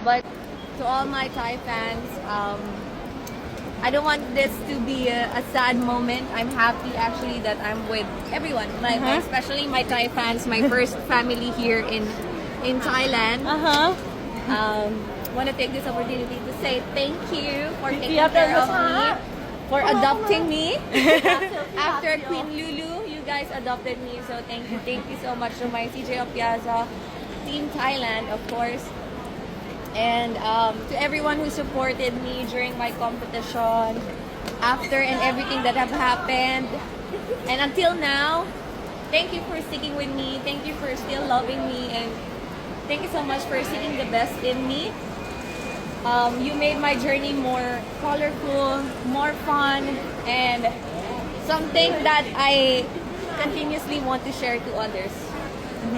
But to all my Thai fans, I don't want this to be a sad moment. I'm happy actually that I'm with everyone, especially my Thai fans, my first family here in Thailand. Want to take this opportunity to say thank you for taking care of me, for adopting me. After Queen Lulu, you guys adopted me, so thank you so much to my CJ Opiaza, Team Thailand, of course. And to everyone who supported me during my competition, after and everything that have happened, and until now, thank you for sticking with me. Thank you for still loving me, and thank you so much for seeing the best in me. You made my journey more colorful, more fun, and something that I continuously want to share to others.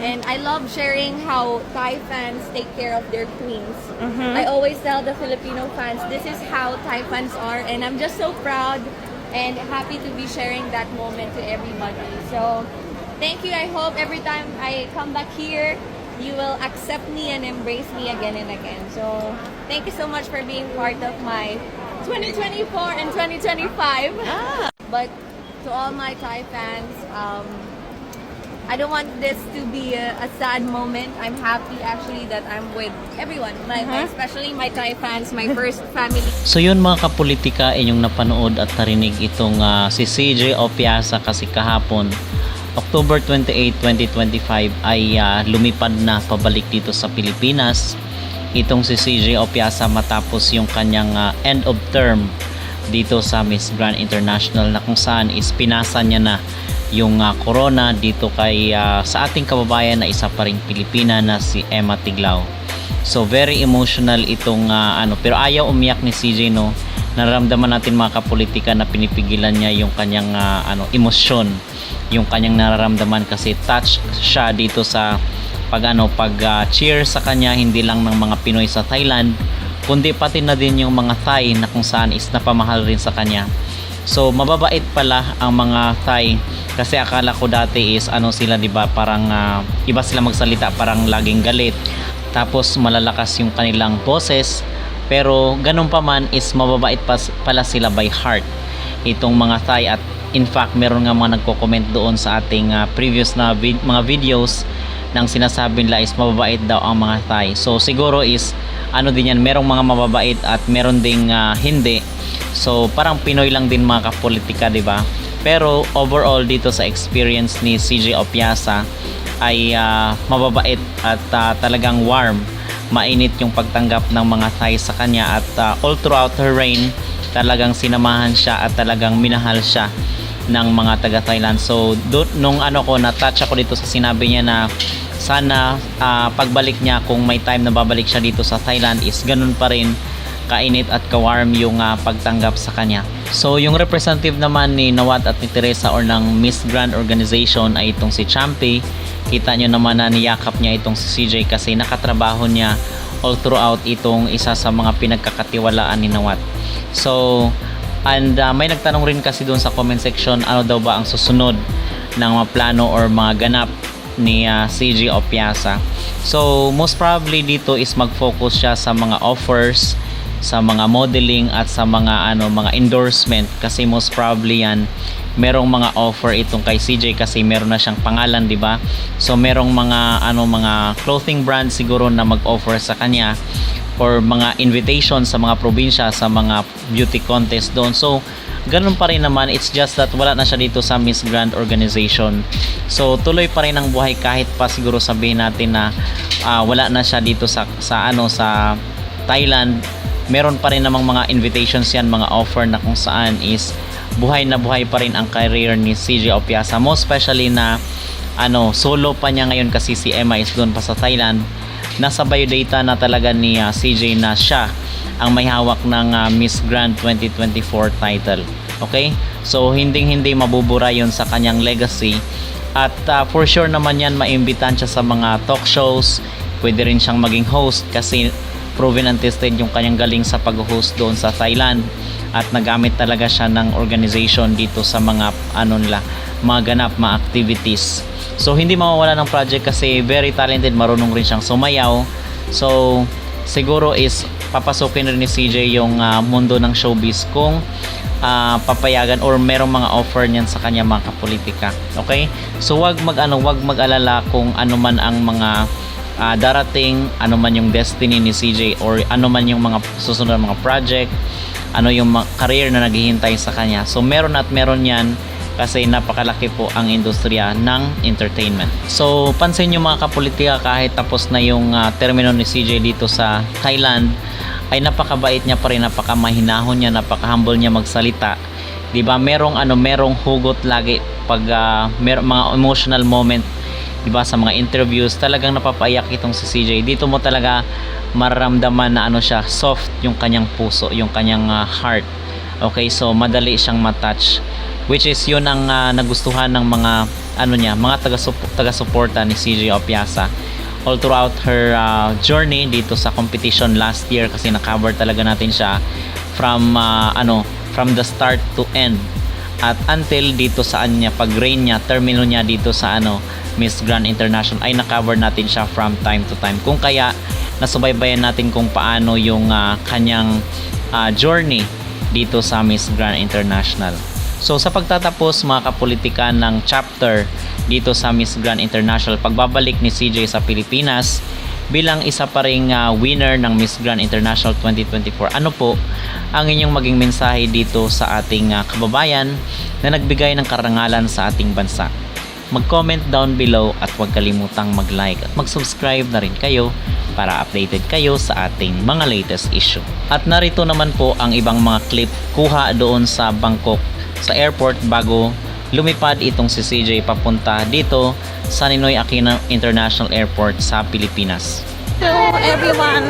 And I love sharing how Thai fans take care of their queens. I always tell the Filipino fans, this is how Thai fans are, and I'm just so proud and happy to be sharing that moment to everybody. So, thank you. I hope every time I come back here, you will accept me and embrace me again and again. So, thank you so much for being part of my 2024 and 2025. But to all my Thai fans, I don't want this to be a sad moment. I'm happy actually that I'm with everyone, especially my Thai fans, my first family. So yun mga kapolitika, inyong napanood at narinig itong si CJ Opiaza kasi kahapon October 28, 2025 ay lumipad na pabalik dito sa Pilipinas. Itong si CJ Opiaza matapos yung kanyang end of term dito sa Miss Grand International, na kung saan is pinasa niya na yung corona dito kay sa ating kababayan na isa pa ring Pilipina na si Emma Tiglao. So very emotional itong pero ayaw umiyak ni CJ, no. Nararamdaman natin mga kapolitika na pinipigilan niya yung kanyang emosyon, yung kanyang nararamdaman kasi touch siya dito sa pag cheer sa kanya, hindi lang ng mga Pinoy sa Thailand kundi pati na din yung mga Thai na kung saan is napamahal rin sa kanya. So mababait pala ang mga Thai, kasi akala ko dati is sila, di ba, parang iba sila magsalita, parang laging galit, tapos malalakas yung kanilang boses, pero ganun pa man is mababait pala sila by heart itong mga Thai. At in fact meron nga mga nagko-comment doon sa ating previous na mga videos nang sinasabi nila is mababait daw ang mga Thai. So siguro is din yan, merong mga mababait at meron ding hindi. So parang Pinoy lang din mga kapolitika, di ba? Pero overall dito sa experience ni CJ Opiaza ay mababait at talagang warm, mainit yung pagtanggap ng mga Thai sa kanya. At all throughout her reign talagang sinamahan siya at talagang minahal siya ng mga taga Thailand. So nung na-touch ako dito sa sinabi niya na sana pagbalik niya, kung may time na babalik siya dito sa Thailand, is ganun pa rin kainit at kawarm yung pagtanggap sa kanya. So yung representative naman ni Nawat at ni Teresa or ng Miss Grand Organization ay itong si Champi. Kita nyo naman na niyakap niya itong si CJ kasi nakatrabaho niya all throughout itong isa sa mga pinagkakatiwalaan ni Nawat. So and may nagtanong rin kasi doon sa comment section, ano daw ba ang susunod ng mga plano or mga ganap ni CJ Opiaza. So most probably dito is mag-focus siya sa mga offers, sa mga modeling at sa mga mga endorsement, kasi most probably yan merong mga offer itong kay CJ kasi meron na siyang pangalan, di ba? So merong mga mga clothing brand siguro na mag-offer sa kanya or mga invitation sa mga probinsya, sa mga beauty contest doon. So ganun pa rin naman, it's just that wala na siya dito sa Miss Grand Organization. So tuloy pa rin ang buhay kahit pa siguro sabihin natin na wala na siya dito sa Thailand. Meron pa rin namang mga invitations yan, mga offer na kung saan is buhay na buhay pa rin ang career ni CJ Opiaza. Most especially na solo pa niya ngayon kasi si Emma is doon pa sa Thailand. Nasa biodata na talaga ni CJ na siya ang may hawak ng Miss Grand 2024 title. Okay? So hindi mabubura yon sa kanyang legacy. At for sure naman yan, maimbitahan siya sa mga talk shows. Pwede rin siyang maging host kasi proven and tested yung kanyang galing sa pag-host doon sa Thailand. At nagamit talaga siya ng organization dito sa mga mga ganap, mga activities. So hindi mawawala ng project kasi very talented, marunong rin siyang sumayaw. So siguro is papasukin rin ni CJ yung mundo ng showbiz kung papayagan or merong mga offer niyan sa kanya mga kapolitika. Okay? So wag mag-alala kung ano man ang mga darating, ano man yung destiny ni CJ or ano man yung mga susunod na mga project, ano yung career na naghihintay sa kanya. So meron at meron yan kasi napakalaki po ang industriya ng entertainment. So pansin nyo mga kapolitika, kahit tapos na yung termino ni CJ dito sa Thailand, ay napakabait niya pa rin, napakamahinahon niya, napaka-humble niya magsalita. 'Di ba? Merong hugot lagi pag merong mga emotional moment, 'di ba, sa mga interviews. Talagang napapaiyak itong si CJ. Dito mo talaga mararamdaman na siya, soft yung kanyang puso, yung kanyang heart. Okay, so madali siyang matouch, which is yun ang nagustuhan ng mga mga taga-suporta ni CJ Opiasa all throughout her journey dito sa competition last year, kasi na-cover talaga natin siya from the start to end at until dito sa pag-reign niya, termino niya dito sa Miss Grand International, ay na-cover natin siya from time to time. Kung kaya nasubaybayan natin kung paano yung kanyang journey dito sa Miss Grand International. So sa pagtatapos mga kapolitika ng chapter dito sa Miss Grand International, pagbabalik ni CJ sa Pilipinas bilang isa pa ring winner ng Miss Grand International 2024, ano po ang inyong maging mensahe dito sa ating kababayan na nagbigay ng karangalan sa ating bansa? Mag-comment down below at huwag kalimutang mag-like at mag-subscribe na rin kayo para updated kayo sa ating mga latest issue. At narito naman po ang ibang mga clip kuha doon sa Bangkok sa airport bago lumipad itong si CJ papunta dito sa Ninoy Aquino International Airport sa Pilipinas. Hello everyone!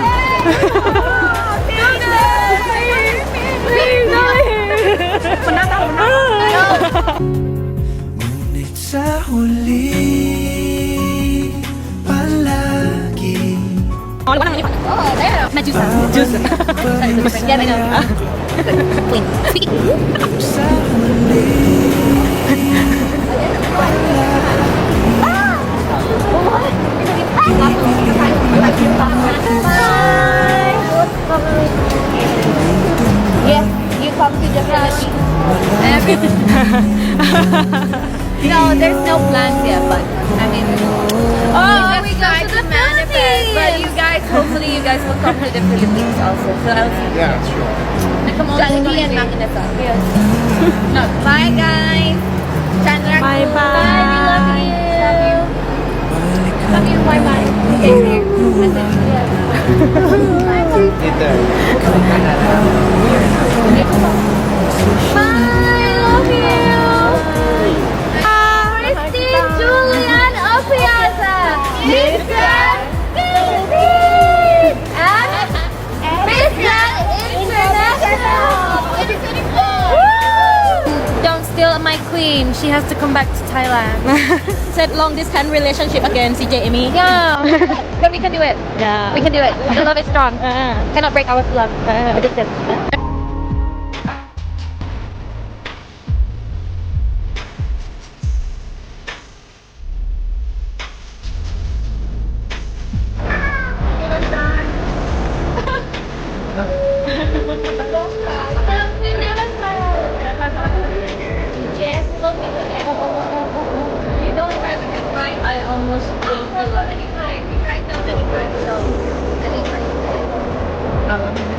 Ngunit sa huli palagi Oh, there. Na juice. Juice. Yeah, I know. Queen. sa huli Yes, you come to the Philippines. No, there's no plans yet, but I mean, we try to manifest. But hopefully you guys will come to the Philippines also. So I'll see. Yeah, sure. Jollibee and Makinasa. No, bye guys. Chandler. Bye, bye. We love you. Love you. Bye bye. Okay, here. Message. Bye bye. Bye. Love you. Christine Julian Opiasa. Miss Grand Philippines. And Miss Grand International. Don't steal my queen. She has to come back to Thailand. Said long distance relationship again, CJ Amy. Yeah, but we can do it. Yeah. We can do it. The love is strong. Uh, Cannot break our love. Addicted. Yes, look at it. You don't have to get right. I almost don't feel like it. Right now, that you right. So, that is right.